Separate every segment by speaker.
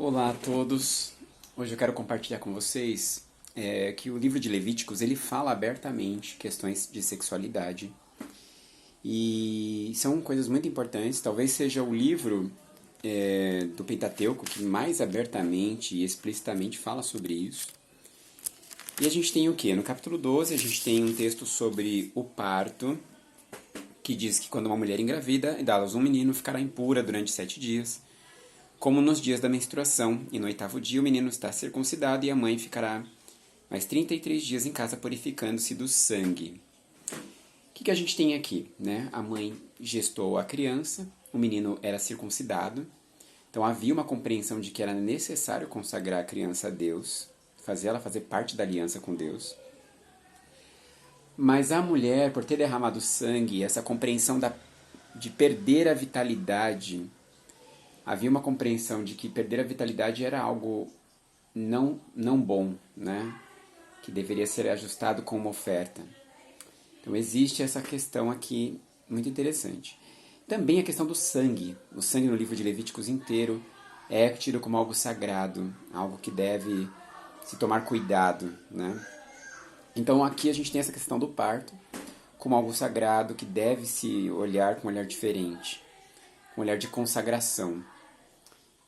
Speaker 1: Olá a todos. Hoje eu quero compartilhar com vocês que o livro de Levíticos ele fala abertamente questões de sexualidade e são coisas muito importantes. Talvez seja o livro do Pentateuco que mais abertamente e explicitamente fala sobre isso. E a gente tem o quê? No capítulo 12 a gente tem um texto sobre o parto, que diz que quando uma mulher engravida e dá à luz um menino ficará impura durante 7 dias, como nos dias da menstruação, e no 8º dia o menino está circuncidado e a mãe ficará mais 33 dias em casa purificando-se do sangue. O que a gente tem aqui? Né? A mãe gestou a criança, o menino era circuncidado, então havia uma compreensão de que era necessário consagrar a criança a Deus, fazer ela fazer parte da aliança com Deus. Mas a mulher, por ter derramado sangue, essa compreensão de perder a vitalidade, havia uma compreensão de que perder a vitalidade era algo não bom, né? Que deveria ser ajustado com uma oferta. Então existe essa questão aqui muito interessante. Também a questão do sangue. O sangue no livro de Levíticos inteiro é tido como algo sagrado, algo que deve se tomar cuidado, né? Então aqui a gente tem essa questão do parto como algo sagrado que deve se olhar com um olhar diferente, com um olhar de consagração.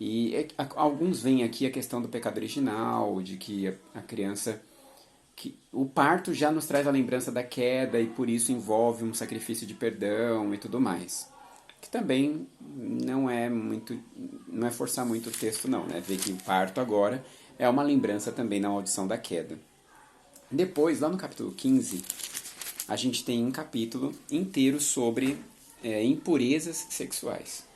Speaker 1: E alguns veem aqui a questão do pecado original, de que a criança... que o parto já nos traz a lembrança da queda e por isso envolve um sacrifício de perdão e tudo mais. Que também não é forçar muito o texto não, né? Ver que o parto agora é uma lembrança também da maldição da queda. Depois, lá no capítulo 15, a gente tem um capítulo inteiro sobre impurezas sexuais.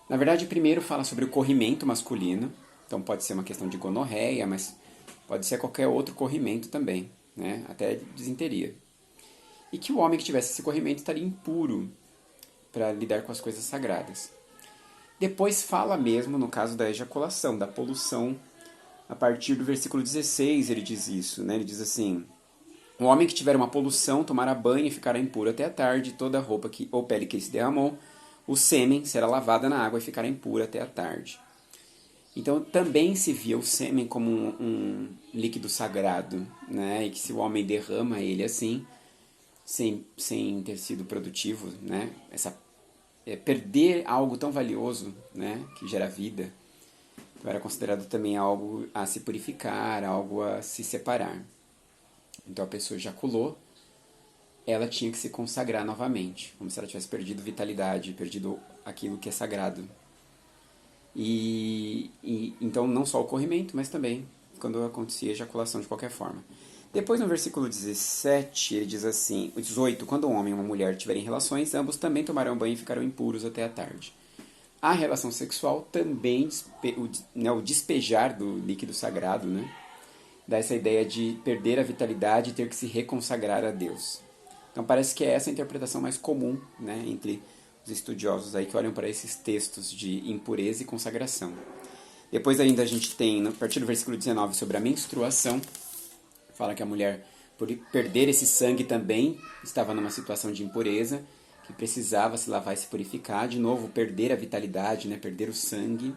Speaker 1: Na verdade, primeiro fala sobre o corrimento masculino, então pode ser uma questão de gonorreia, mas pode ser qualquer outro corrimento também, né? Até disenteria. E que o homem que tivesse esse corrimento estaria impuro para lidar com as coisas sagradas. Depois fala mesmo no caso da ejaculação, da poluição. A partir do versículo 16 ele diz isso, né? Ele diz assim: o homem que tiver uma poluição tomará banho e ficará impuro até a tarde, toda a roupa ou pele que se derramou, o sêmen será lavada na água e ficará impura até a tarde. Então também se via o sêmen como um líquido sagrado, né? E que se o homem derrama ele assim, sem ter sido produtivo, né? Perder algo tão valioso, né? Que gera vida, então era considerado também algo a se purificar, algo a se separar. Então a pessoa ejaculou, ela tinha que se consagrar novamente, como se ela tivesse perdido vitalidade, perdido aquilo que é sagrado. Então não só o corrimento, mas também quando acontecia a ejaculação de qualquer forma. Depois no versículo 17, ele diz assim, 18, quando um homem e uma mulher tiverem relações, ambos também tomarão banho e ficarão impuros até a tarde. A relação sexual também, o despejar do líquido sagrado, né, dá essa ideia de perder a vitalidade e ter que se reconsagrar a Deus. Então parece que é essa a interpretação mais comum, né, entre os estudiosos aí que olham para esses textos de impureza e consagração. Depois ainda a gente tem, a partir do versículo 19, sobre a menstruação, fala que a mulher, por perder esse sangue também, estava numa situação de impureza, que precisava se lavar e se purificar, de novo perder a vitalidade, né, perder o sangue.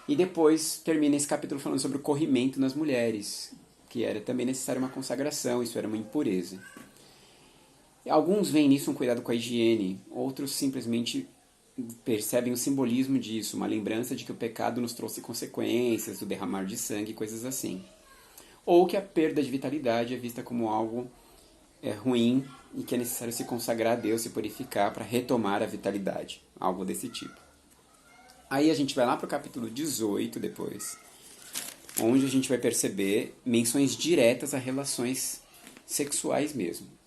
Speaker 1: E depois termina esse capítulo falando sobre o corrimento nas mulheres, que era também necessária uma consagração, isso era uma impureza. Alguns veem nisso um cuidado com a higiene, outros simplesmente percebem o simbolismo disso, uma lembrança de que o pecado nos trouxe consequências, do derramar de sangue, coisas assim. Ou que a perda de vitalidade é vista como algo ruim e que é necessário se consagrar a Deus, se purificar para retomar a vitalidade, algo desse tipo. Aí a gente vai lá para o capítulo 18 depois, onde a gente vai perceber menções diretas a relações sexuais mesmo.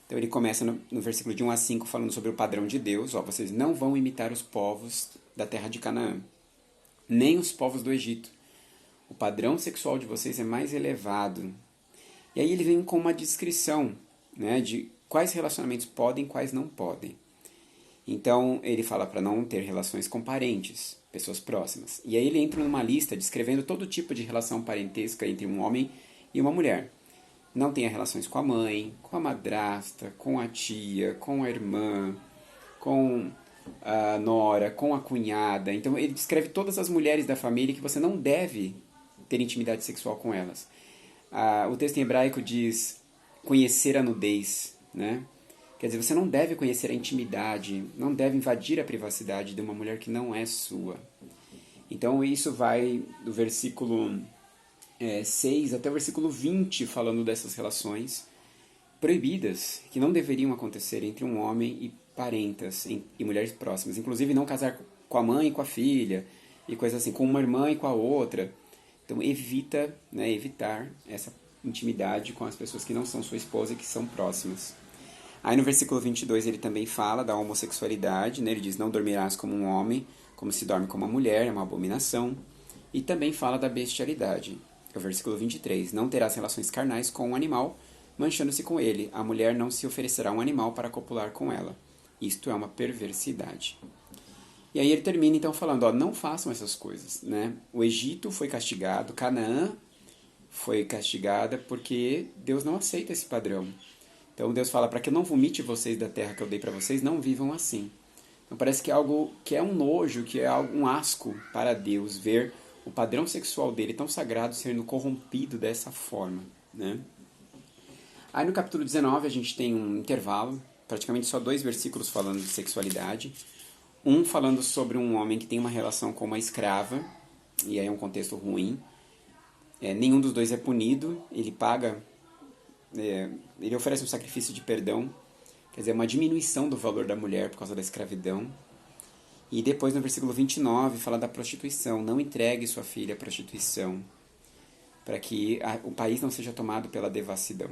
Speaker 1: Então ele começa no versículo de 1 a 5 falando sobre o padrão de Deus. Ó, vocês não vão imitar os povos da terra de Canaã, nem os povos do Egito. O padrão sexual de vocês é mais elevado. E aí ele vem com uma descrição, né, de quais relacionamentos podem e quais não podem. Então ele fala para não ter relações com parentes, pessoas próximas. E aí ele entra numa lista descrevendo todo tipo de relação parentesca entre um homem e uma mulher. Não tenha relações com a mãe, com a madrasta, com a tia, com a irmã, com a nora, com a cunhada. Então ele descreve todas as mulheres da família que você não deve ter intimidade sexual com elas. O texto em hebraico diz conhecer a nudez, né? Quer dizer, você não deve conhecer a intimidade, não deve invadir a privacidade de uma mulher que não é sua. Então isso vai do versículo 6 até o versículo 20, falando dessas relações proibidas, que não deveriam acontecer entre um homem e parentas e mulheres próximas. Inclusive não casar com a mãe e com a filha, e coisas assim, com uma irmã e com a outra. Então evitar essa intimidade com as pessoas que não são sua esposa e que são próximas. Aí no versículo 22 ele também fala da homossexualidade, né? Ele diz, não dormirás como um homem, como se dorme como uma mulher, é uma abominação. E também fala da bestialidade. É o versículo 23, não terás relações carnais com um animal, manchando-se com ele. A mulher não se oferecerá um animal para copular com ela. Isto é uma perversidade. E aí ele termina então falando, não façam essas coisas, né? O Egito foi castigado, Canaã foi castigada porque Deus não aceita esse padrão. Então Deus fala, para que eu não vomite vocês da terra que eu dei para vocês, não vivam assim. Então parece que é algo que é um nojo, que é um asco para Deus ver o padrão sexual dele tão sagrado sendo corrompido dessa forma, né? Aí no capítulo 19 a gente tem um intervalo, praticamente só 2 versículos falando de sexualidade. Um falando sobre um homem que tem uma relação com uma escrava, e aí é um contexto ruim. Nenhum dos dois é punido, ele paga, ele oferece um sacrifício de perdão, quer dizer, uma diminuição do valor da mulher por causa da escravidão. E depois no versículo 29 fala da prostituição, não entregue sua filha à prostituição, para que o país não seja tomado pela devassidão.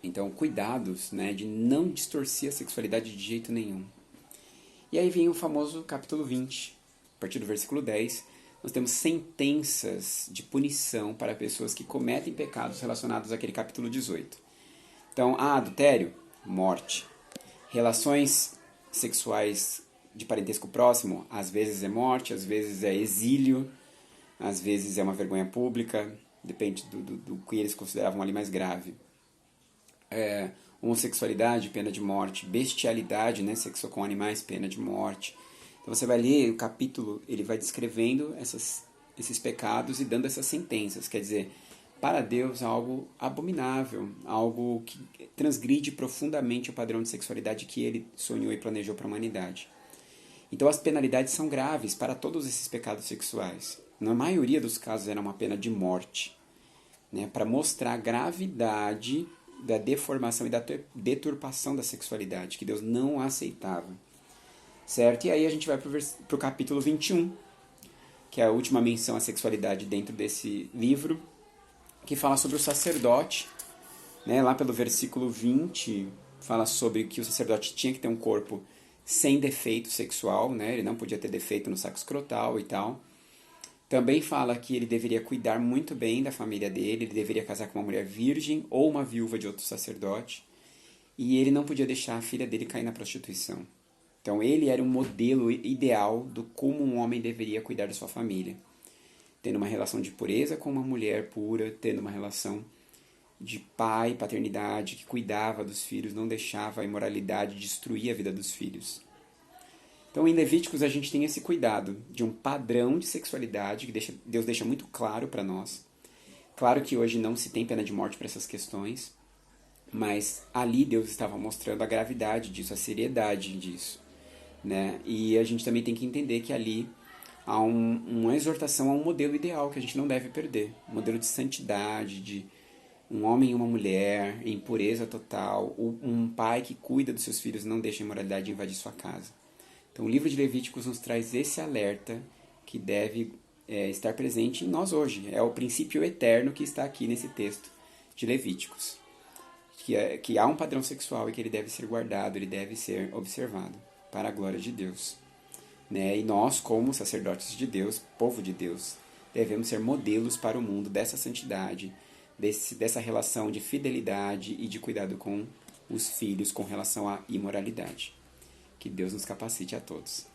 Speaker 1: Então, cuidados, né, de não distorcer a sexualidade de jeito nenhum. E aí vem o famoso capítulo 20. A partir do versículo 10, nós temos sentenças de punição para pessoas que cometem pecados relacionados àquele capítulo 18. Então, adultério, morte. Relações sexuais de parentesco próximo, às vezes é morte, às vezes é exílio, às vezes é uma vergonha pública, depende do que eles consideravam ali mais grave. Homossexualidade, pena de morte. Bestialidade, né, sexo com animais, pena de morte. Então você vai ler o capítulo, ele vai descrevendo esses pecados e dando essas sentenças. Quer dizer, para Deus é algo abominável, algo que transgride profundamente o padrão de sexualidade que ele sonhou e planejou para a humanidade. Então as penalidades são graves para todos esses pecados sexuais. Na maioria dos casos era uma pena de morte, né, para mostrar a gravidade da deformação e da deturpação da sexualidade, que Deus não aceitava. Certo? E aí a gente vai para o capítulo 21, que é a última menção à sexualidade dentro desse livro, que fala sobre o sacerdote, né? Lá pelo versículo 20, fala sobre que o sacerdote tinha que ter um corpo sem defeito sexual, né? Ele não podia ter defeito no saco escrotal e tal. Também fala que ele deveria cuidar muito bem da família dele, ele deveria casar com uma mulher virgem ou uma viúva de outro sacerdote, e ele não podia deixar a filha dele cair na prostituição. Então ele era um modelo ideal do como um homem deveria cuidar da sua família. Tendo uma relação de pureza com uma mulher pura, tendo uma relação de pai, paternidade, que cuidava dos filhos, não deixava a imoralidade destruir a vida dos filhos. Então, em Levíticos, a gente tem esse cuidado de um padrão de sexualidade que Deus deixa muito claro para nós. Claro que hoje não se tem pena de morte para essas questões, mas ali Deus estava mostrando a gravidade disso, a seriedade disso, né? E a gente também tem que entender que ali há uma exortação a um modelo ideal que a gente não deve perder. Um modelo de santidade, de um homem e uma mulher em pureza total, um pai que cuida dos seus filhos e não deixa a imoralidade invadir sua casa. Então o livro de Levíticos nos traz esse alerta que deve estar presente em nós hoje. É o princípio eterno que está aqui nesse texto de Levíticos. Que há um padrão sexual e que ele deve ser guardado, ele deve ser observado para a glória de Deus. Né? E nós, como sacerdotes de Deus, povo de Deus, devemos ser modelos para o mundo dessa santidade, dessa relação de fidelidade e de cuidado com os filhos com relação à imoralidade. Que Deus nos capacite a todos.